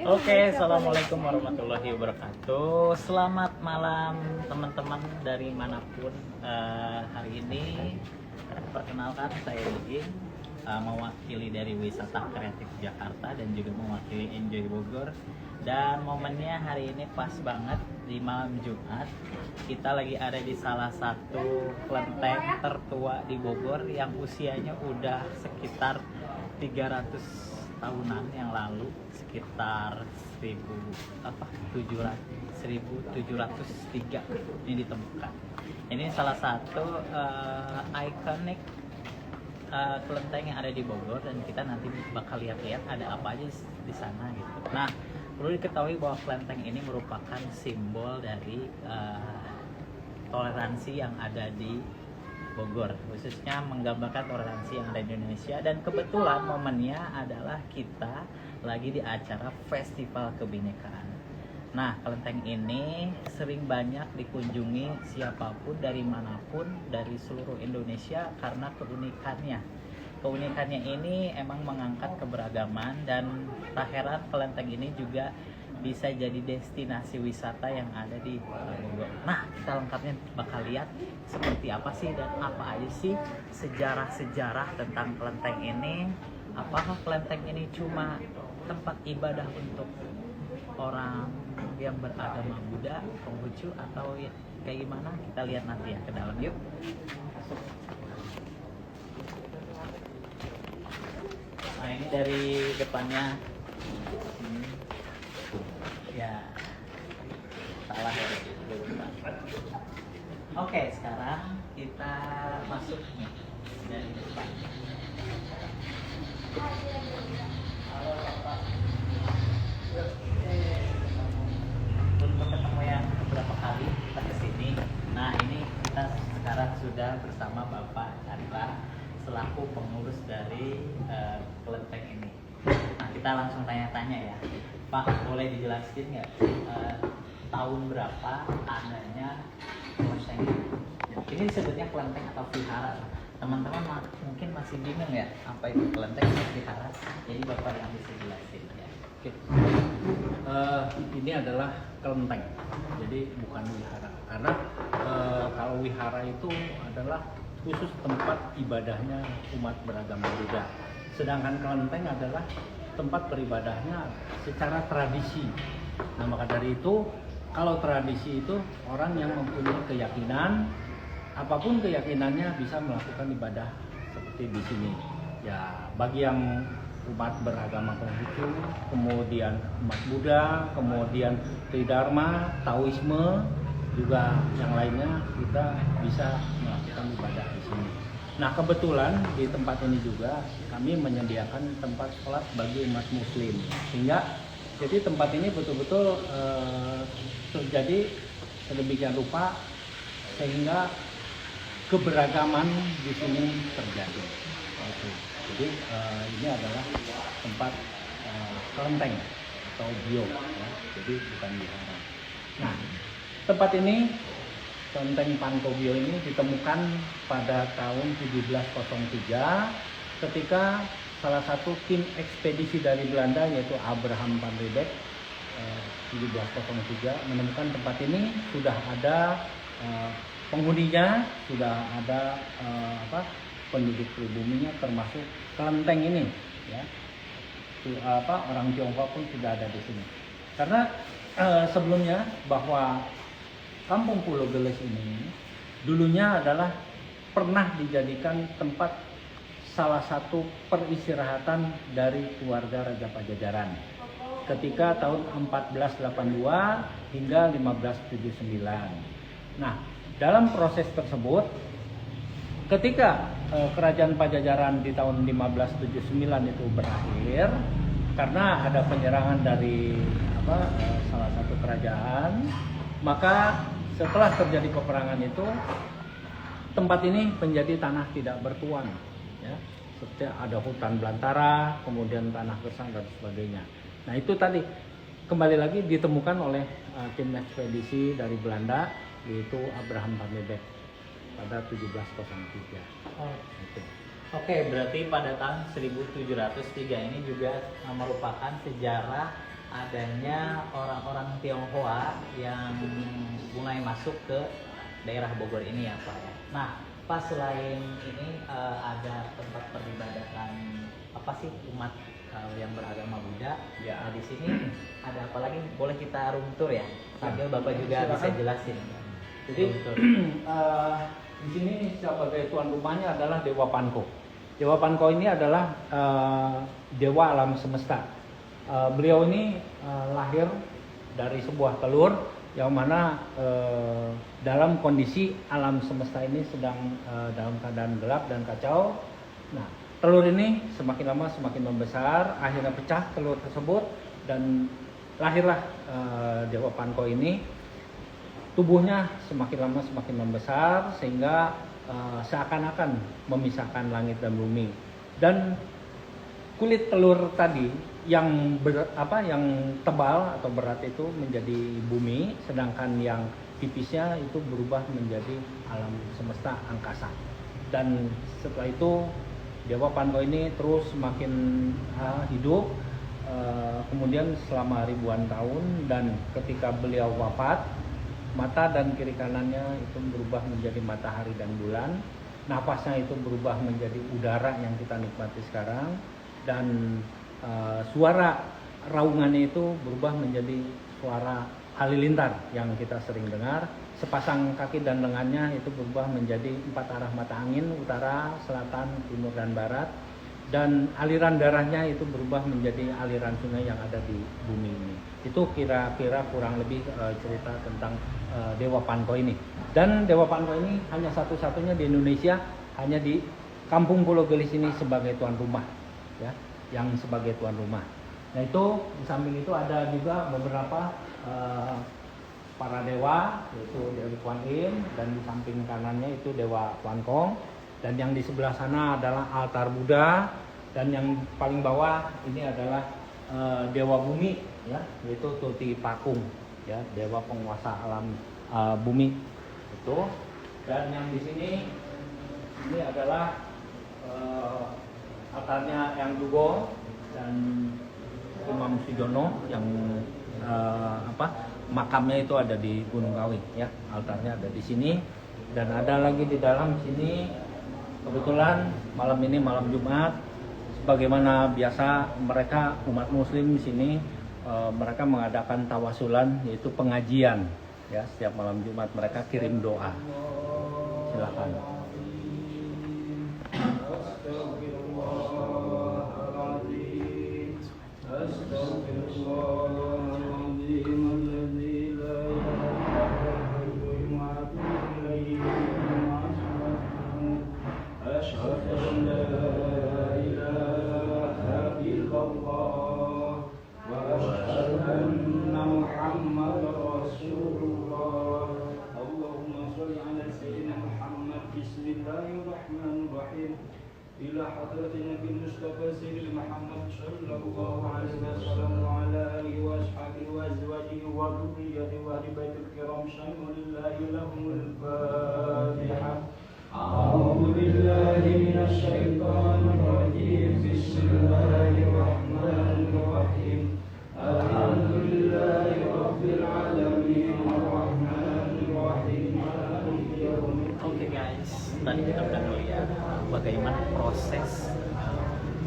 Oke, assalamualaikum warahmatullahi wabarakatuh. Selamat malam teman-teman dari manapun. Hari ini perkenalkan saya Digi, mewakili dari Wisata Kreatif Jakarta dan juga mewakili Enjoy Bogor. Dan momennya hari ini pas banget di malam Jumat. Kita lagi ada di salah satu kelenteng tertua di Bogor yang usianya udah sekitar 300 tahunan yang lalu, sekitar 1703 ini ditemukan. Ini salah satu ikonik kelenteng yang ada di Bogor, dan kita nanti bakal lihat-lihat ada apa aja di sana gitu. Nah, perlu diketahui bahwa kelenteng ini merupakan simbol dari toleransi yang ada di Bogor, khususnya menggambarkan toleransi yang ada di Indonesia. Dan kebetulan momennya adalah kita lagi di acara Festival Kebinekaan. Nah, kelenteng ini sering banyak dikunjungi siapapun dari manapun dari seluruh Indonesia karena keunikannya ini emang mengangkat keberagaman, dan tak heran kelenteng ini juga bisa jadi destinasi wisata yang ada di Bogor. Nah, kita lengkapnya bakal lihat seperti apa sih dan apa aja sih sejarah-sejarah tentang kelenteng ini. Apakah kelenteng ini cuma tempat ibadah untuk orang yang beragama Buddha, Konghucu, atau kayak gimana? Kita lihat nanti ya ke dalam, yuk. Nah, ini dari depannya. Ya, salah ya. Oke, sekarang kita masuk nih dari depan. Halo Bapak. Untuk ketemu yang beberapa kali kita kesini. Nah, ini kita sekarang sudah bersama Bapak Chandra selaku pengurus dari kelenteng ini. Nah, kita langsung tanya-tanya ya. Pak, boleh dijelasin nggak tahun berapa adanya kelenteng ini? Ini disebutnya kelenteng atau vihara. Teman-teman mungkin masih bingung ya apa itu kelenteng atau vihara. Jadi Bapak yang bisa jelasin ya. Oke. Ini adalah kelenteng, jadi bukan wihara. Karena kalau wihara itu adalah khusus tempat ibadahnya umat beragama Buddha. Sedangkan kelenteng adalah tempat beribadahnya secara tradisi. Nah, maka dari itu, kalau tradisi itu orang yang mempunyai keyakinan, apapun keyakinannya bisa melakukan ibadah seperti di sini. Ya, bagi yang umat beragama Konghucu, kemudian umat Buddha, kemudian Tridharma, Taoisme, juga yang lainnya kita bisa melakukan ibadah di sini. Nah, kebetulan di tempat ini juga kami menyediakan tempat sholat bagi umat muslim, sehingga jadi tempat ini betul-betul terjadi sedemikian rupa sehingga keberagaman di sini terjadi. Jadi ini adalah tempat kelenteng atau bio, ya. Jadi bukan wihara. Nah, tempat ini, kelenteng Pankobio ini ditemukan pada tahun 1703 ketika salah satu tim ekspedisi dari Belanda yaitu Abraham van Riebeeck 1703 menemukan tempat ini. Sudah ada penghuninya, sudah ada penduduk pribuminya, termasuk kelenteng ini ya. Orang Tionghoa pun sudah ada di sini. Karena sebelumnya bahwa Kampung Pulau Gelis ini dulunya adalah pernah dijadikan tempat salah satu peristirahatan dari keluarga Raja Pajajaran ketika tahun 1482 hingga 1579. Nah, dalam proses tersebut ketika kerajaan Pajajaran di tahun 1579 itu berakhir karena ada penyerangan dari salah satu kerajaan, maka setelah terjadi peperangan itu tempat ini menjadi tanah tidak bertuan, ya. Seperti ada hutan belantara, kemudian tanah gersang dan sebagainya. Nah, itu tadi kembali lagi ditemukan oleh tim ekspedisi dari Belanda, yaitu Abraham van Riebeeck pada 1703. Oke, berarti pada tahun 1703 ini juga merupakan sejarah adanya orang-orang Tionghoa yang mulai masuk ke daerah Bogor ini ya Pak ya. Nah Pak, selain ini ada tempat peribadatan apa sih umat yang beragama Buddha? Ya. Nah di sini ada apa lagi? Boleh kita room tour ya? Sambil Bapak juga bisa jelasin. Jadi di sini sebagai tuan rumahnya adalah Dewa Panko. Dewa Panko ini adalah dewa alam semesta. Beliau ini lahir dari sebuah telur yang mana dalam kondisi alam semesta ini sedang dalam keadaan gelap dan kacau. Nah, telur ini semakin lama semakin membesar, akhirnya pecah telur tersebut dan lahirlah Dewa Panko ini. Tubuhnya semakin lama semakin membesar sehingga seakan-akan memisahkan langit dan bumi. Dan kulit telur tadi yang yang tebal atau berat itu menjadi bumi, sedangkan yang tipisnya itu berubah menjadi alam semesta angkasa. Dan setelah itu Dewa Panko ini terus semakin hidup, kemudian selama ribuan tahun, dan ketika beliau wafat, mata dan kiri kanannya itu berubah menjadi matahari dan bulan. Napasnya itu berubah menjadi udara yang kita nikmati sekarang, dan suara raungannya itu berubah menjadi suara halilintar yang kita sering dengar. Sepasang kaki dan lengannya itu berubah menjadi 4 arah mata angin, utara, selatan, timur, dan barat. Dan aliran darahnya itu berubah menjadi aliran sungai yang ada di bumi ini. Itu kira-kira kurang lebih cerita tentang Dewa Panko ini. Dan Dewa Panko ini hanya satu-satunya di Indonesia, hanya di Kampung Pulau Gelis ini sebagai tuan rumah, ya, yang sebagai tuan rumah. Nah itu di samping itu ada juga beberapa para dewa, yaitu Dewi Kuan Im, dan di samping kanannya itu Dewa Kuan Kong. Dan yang di sebelah sana adalah altar Buddha, dan yang paling bawah ini adalah Dewa Bumi, ya, yaitu Tuti Pakung, ya, dewa penguasa alam bumi itu. Dan yang di sini ini adalah altarnya Yang Dugo dan Imam Sujono yang makamnya itu ada di Gunung Kawi, ya, altarnya ada di sini. Dan ada lagi di dalam sini. Kebetulan malam ini malam Jumat, sebagaimana biasa mereka umat Muslim di sini mereka mengadakan tawasulan, yaitu pengajian, ya, setiap malam Jumat mereka kirim doa. Silakan. إلى حضرة النبي المصطفى سيدنا محمد صلى الله عليه وسلم وعلى آله وأصحابه وأزواجه وذريته وأهل بيت الكرام شهد لله لهم الفاتحة. أعوذ بالله من الشيطان الرجيم. بسم الله الرحمن الرحيم. الحمد لله رب العالمين الرحمن الرحيم مالك يوم الدين. Oke guys, tadi kita udah melihat bagaimana proses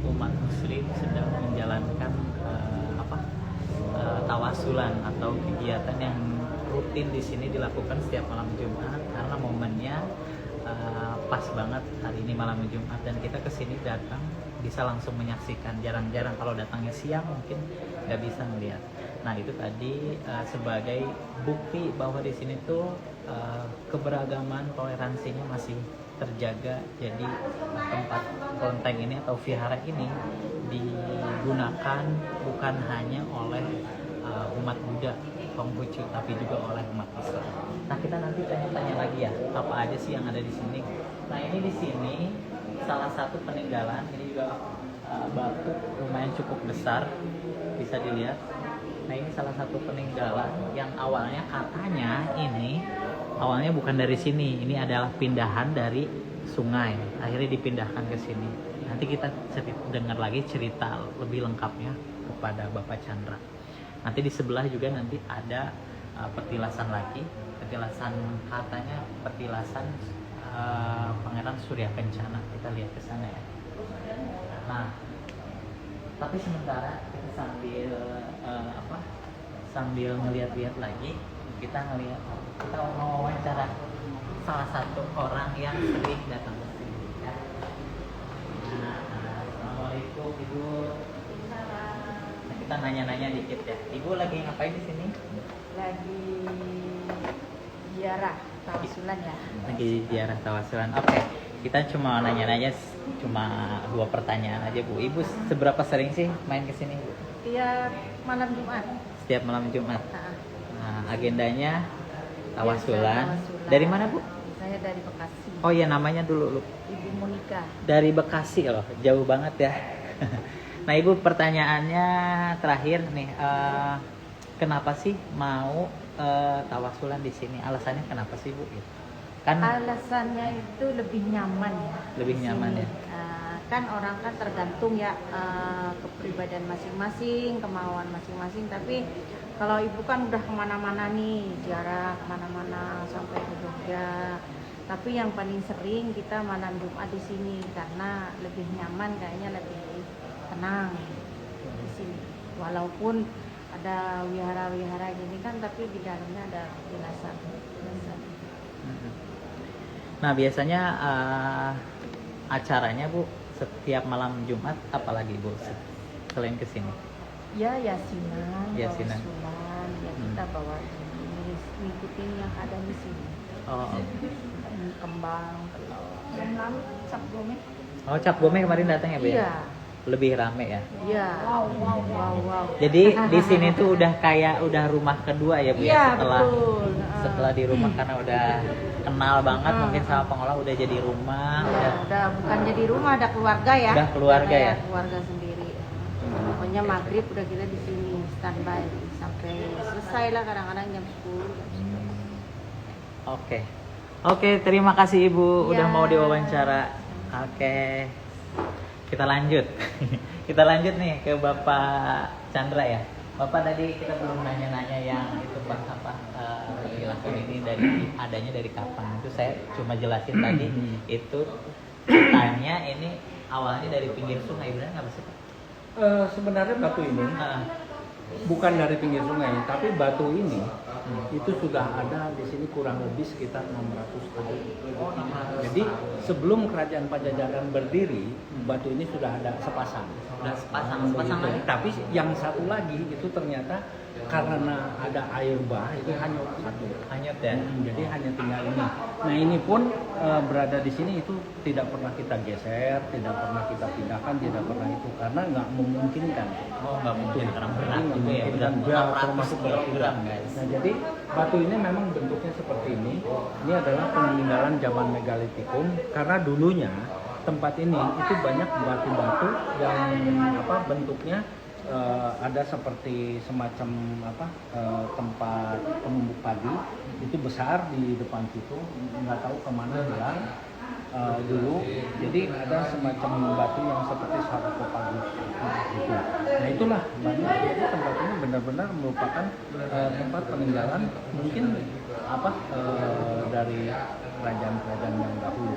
umat muslim sedang menjalankan tawasulan atau kegiatan yang rutin di sini dilakukan setiap malam Jumat, karena momennya pas banget hari ini malam Jumat, dan kita kesini datang bisa langsung menyaksikan. Jarang-jarang kalau datangnya siang mungkin nggak bisa melihat. Nah itu tadi sebagai bukti bahwa di sini tuh keberagaman, toleransinya masih terjaga. Jadi tempat kelenteng ini atau vihara ini digunakan bukan hanya oleh umat Buddha, Konghucu, tapi juga oleh umat Islam. Nah kita nanti tanya-tanya lagi ya, apa aja sih yang ada di sini. Nah ini di sini salah satu peninggalan, ini juga batu lumayan cukup besar, bisa dilihat. Nah ini salah satu peninggalan yang awalnya katanya ini awalnya bukan dari sini, ini adalah pindahan dari sungai, akhirnya dipindahkan ke sini. Nanti kita dengar lagi cerita lebih lengkapnya kepada Bapak Chandra. Nanti di sebelah juga nanti ada petilasan lagi, petilasan katanya petilasan Pangeran Surya Kencana. Kita lihat ke sana ya. Nah, tapi sementara kita sambil ngeliat-liat lagi, kita mau wawancara salah satu orang yang sering datang ke sini. Ya. Nah, assalamualaikum Ibu. Nah, kita nanya-nanya dikit ya. Ibu lagi ngapain di sini? Lagi ziarah tawasulan ya. Lagi ziarah tawasulan. Oke, kita cuma nanya-nanya, cuma 2 pertanyaan aja Bu. Ibu seberapa sering sih main ke sini Bu? Iya, malam Jumat. Setiap malam Jumat. Nah, Nah, agendanya tawasulan. tawasulan. Dari mana Bu? Saya dari Bekasi. Oh iya, namanya dulu lu. Ibu Monika. Dari Bekasi loh, jauh banget ya. Nah Ibu, pertanyaannya terakhir nih, kenapa sih mau tawasulan di sini? Alasannya kenapa sih Bu? Kan Alasannya itu lebih nyaman ya. Lebih di nyaman sini. ya. Kan orang kan tergantung ya kepribadian masing-masing, kemauan masing-masing. Tapi kalau ibu kan udah kemana-mana nih, ziarah kemana-mana sampai ke Jogja. Tapi yang paling sering kita malam Jumat di sini karena lebih nyaman, kayaknya lebih tenang di sini. Walaupun ada wihara-wihara gini kan, tapi di dalamnya ada petilasan. Nah biasanya acaranya Bu setiap malam Jumat apalagi Bu selain kesini? Ya yasinan, Yasinan. tawasulan, ya kita bawa ngikutin yang ada di sini. Oh, Kembang, telur. Yang lalu cap gome. oh Cap Gome kemarin datang ya Bu? Iya, Ya? Lebih rame ya. iya. Wow. Jadi di sini tuh udah rumah kedua ya Bu Iya, ya, betul. setelah di rumah karena udah kenal banget mungkin sama pengelola, udah jadi rumah, Udah bukan jadi rumah, ada keluarga ya. Udah keluarga Karena ya? Keluarga sendiri. Pokoknya maghrib udah kita di sini standby sampai selesai lah, kadang-kadang jam 10. Oke, terima kasih Ibu udah Ya. mau diwawancara. Oke, kita lanjut. Kita lanjut nih ke Bapak Chandra ya. Bapak tadi kita belum nanya-nanya yang itu Pak perilaku ini adanya dari kapan? Itu saya cuma jelasin tadi. Itu tanya ini awalnya dari pinggir sungai, benar nggak sih Pak? Sebenarnya batu ini Ah, bukan dari pinggir sungai, tapi batu ini itu sudah ada di sini kurang lebih sekitar 600 tahun. Oh, 600 Jadi tahun. sebelum kerajaan Pajajaran berdiri, batu ini sudah ada sepasang. Udah sepasang lagi. Tapi yang satu lagi itu ternyata karena ada air bah itu hanyut satu. Hanyut ya. Jadi hanya tinggal ini. Nah ini pun berada di sini itu tidak pernah kita geser, tidak pernah kita pindahkan, tidak pernah itu karena nggak memungkinkan. Oh, nggak mungkin karena berat Jadi gitu ya. nggak Berat mungkin, 600 termasuk kilogram guys. Nah jadi batu ini memang bentuknya seperti ini. Ini adalah peninggalan zaman megalitikum karena dulunya tempat ini itu banyak batu-batu yang bentuknya ada seperti semacam tempat penumbuk padi itu besar di depan situ, nggak tahu kemana hilang dulu. Jadi ada semacam batu yang seperti sarkofagus gitu. Nah itulah banyak. Jadi tempat ini benar-benar merupakan tempat peninggalan mungkin dari kerajaan-kerajaan yang dahulu.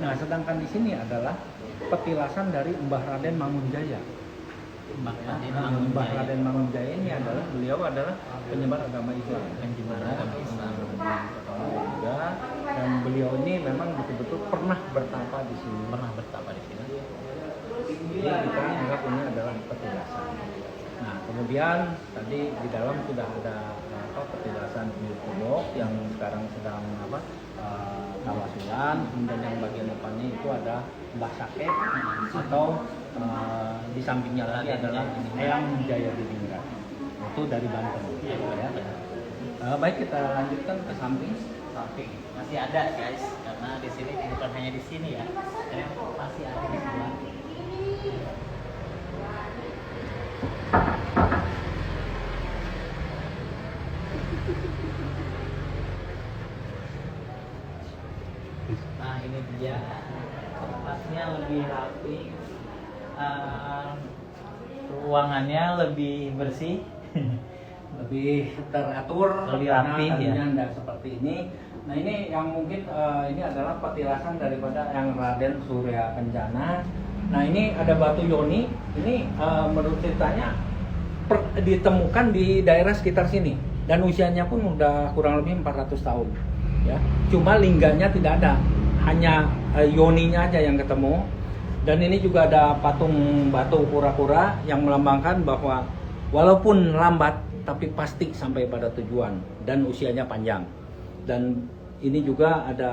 Nah sedangkan di sini adalah petilasan dari Mbah Raden Mangunjaya. Mbah Raden Mangunjaya ini beliau adalah penyebar agama Islam. Juga, dan beliau ini memang betul-betul pernah bertapa di sini. Jadi kita anggap ini adalah petilasan. Nah kemudian tadi di dalam sudah ada petilasan Purwok yang sekarang sedang tawasulan. Kemudian yang bagian depannya itu ada Mbah Sake atau di sampingnya lagi adalah Eyang Jaya Diningrat. Itu dari Banten. Ya. Baik, kita lanjutkan ke samping. Masih ada guys, karena di sini bukan hanya di sini ya, masih ada di sebelah. Nah ini dia tempatnya lebih rapi, ruangannya lebih bersih. lebih teratur, Lebih karena rapi, tadinya ya. tidak seperti ini. Nah ini yang mungkin ini adalah petilasan daripada yang Raden Surya Kencana. Nah ini ada batu yoni, ini menurut ceritanya ditemukan di daerah sekitar sini dan usianya pun udah kurang lebih 400 tahun ya. Cuma lingganya tidak ada, hanya yoninya aja yang ketemu. Dan ini juga ada patung batu kura-kura yang melambangkan bahwa walaupun lambat tapi pasti sampai pada tujuan dan usianya panjang. Dan ini juga ada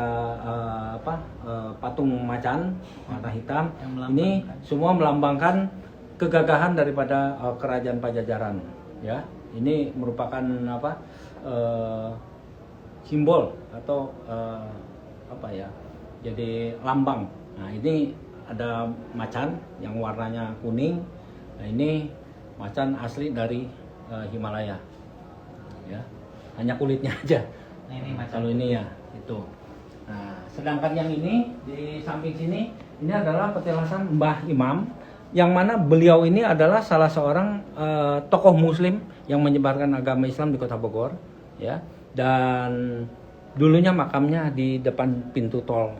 patung macan warna hitam. Ini semua melambangkan kegagahan daripada kerajaan Pajajaran ya. Ini merupakan simbol atau jadi lambang. Nah ini ada macan yang warnanya kuning. Nah ini macan asli dari Himalaya ya, hanya kulitnya aja. Nah, ini macan. Kalau ini ya itu. Nah sedangkan yang ini di samping sini ini adalah petilasan Mbah Imam, yang mana beliau ini adalah salah seorang tokoh Muslim yang menyebarkan agama Islam di Kota Bogor ya. Dan dulunya makamnya di depan pintu tol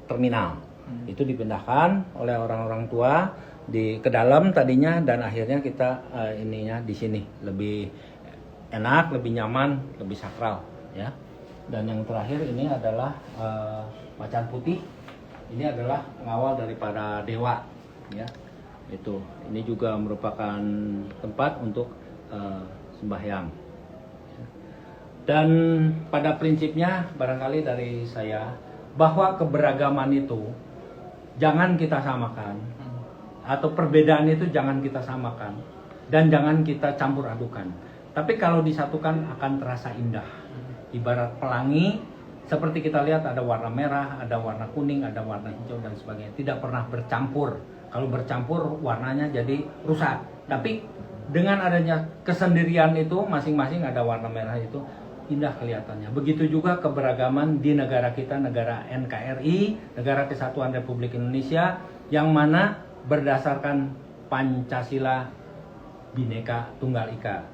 terminal. Itu dipindahkan oleh orang-orang tua ke dalam tadinya, dan akhirnya kita ininya di sini lebih enak, lebih nyaman, lebih sakral ya. Dan yang terakhir ini adalah macan putih. Ini adalah pengawal daripada dewa ya. Itu ini juga merupakan tempat untuk sembahyang. Dan pada prinsipnya barangkali dari saya bahwa keberagaman itu jangan kita samakan, atau perbedaan itu jangan kita samakan dan jangan kita campur adukan. Tapi kalau disatukan akan terasa indah. Ibarat pelangi, seperti kita lihat ada warna merah, ada warna kuning, ada warna hijau dan sebagainya. Tidak pernah bercampur. Kalau bercampur warnanya jadi rusak. Tapi dengan adanya kesendirian itu, masing-masing ada warna merah itu, indah kelihatannya. Begitu juga keberagaman di negara kita, negara NKRI, Negara Kesatuan Republik Indonesia, yang mana berdasarkan Pancasila Bhinneka Tunggal Ika.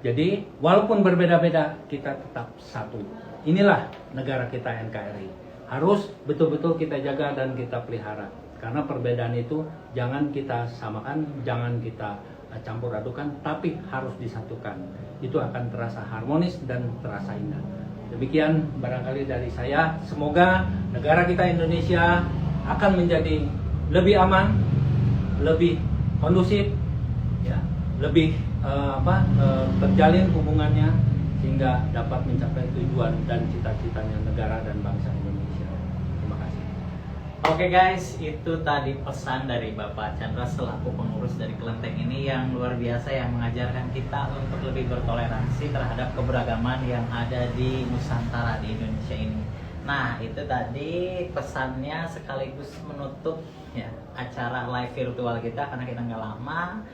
Jadi walaupun berbeda-beda, kita tetap satu. Inilah negara kita NKRI. Harus betul-betul kita jaga dan kita pelihara. Karena perbedaan itu jangan kita samakan, jangan kita campur adukan, tapi harus disatukan. Itu akan terasa harmonis dan terasa indah. Demikian barangkali dari saya. Semoga negara kita Indonesia akan menjadi lebih aman, lebih kondusif, ya, lebih terjalin hubungannya sehingga dapat mencapai tujuan dan cita-citanya negara dan bangsa Indonesia. Terima kasih. Oke guys, itu tadi pesan dari Bapak Chandra selaku pengurus dari kelenteng ini yang luar biasa, yang mengajarkan kita untuk lebih bertoleransi terhadap keberagaman yang ada di Nusantara, di Indonesia ini. Nah itu tadi pesannya sekaligus menutup ya acara live virtual kita karena kita nggak lama.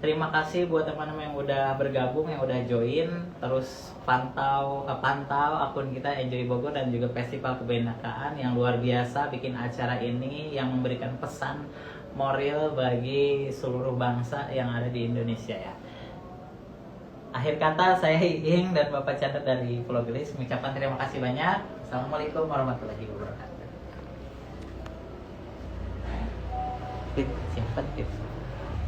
Terima kasih buat teman-teman yang udah bergabung, yang udah join, terus pantau akun kita Enjoy Bogor dan juga Festival Kebinekaan yang luar biasa bikin acara ini yang memberikan pesan moral bagi seluruh bangsa yang ada di Indonesia ya. Akhir kata saya Iing dan Bapak Chandra dari Vloglis mengucapkan terima kasih banyak. Assalamualaikum warahmatullahi wabarakatuh. Siapa tips?